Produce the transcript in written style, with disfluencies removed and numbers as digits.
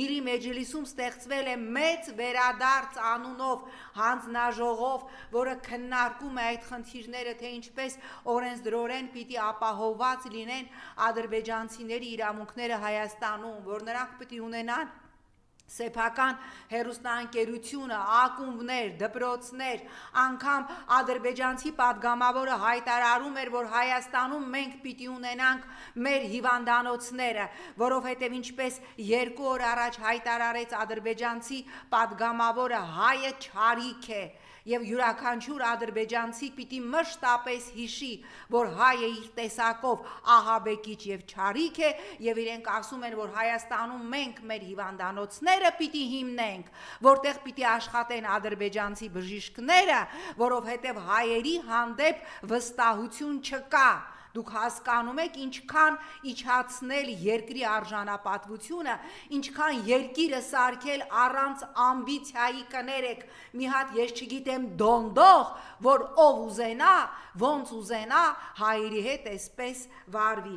Իրի մեջլիսում ստեղծվել է մեծ վերադարձ անունով հանձնաժողով, որը քննարկում է այդ խնդիրները, թե ինչպես օրենսդրորեն պիտի ապահովված լինեն ադրբեջանցիների իրավունքները Հայաստանում, որ նրանք պիտի ունենան սեփական հեռուստաընկերությունը, ակումբներ, դպրոցներ, անգամ ադրբեջանցի պատգամավորը հայտարարում էր, որ Հայաստանում մենք պիտի ունենանք մեր հիվանդանոցները, որովհետև ինչպես 2 օր առաջ հայտարարեց ադրբեջանցի պատգամավորը, հայը չարիք է, եւ յուրաքանչյուր ադրբեջանցի պիտի մշտապես հիշի, որ հայը իր տեսակով ահաբեկիչ եւ չարիք է, եւ իրենք ասում են, որ Հայաստանում մենք մեր հիվանդանոցները պիտի հիմնենք, որտեղ պիտի աշխատեն ադրբեջանցի բժիշկները, որովհետեւ հայերի հանդեպ վստահություն չկա։ Դուք հասկանում եք ինչքան իջացնել երկրի արժանապատվությունը, ինչքան երկիրը սարքել առանց ամբիցիայի կներեք, մի հատ ես չգիտեմ դոնդող, որ ով ուզենա, ոնց ուզենա հայերի հետ էսպես վարվի։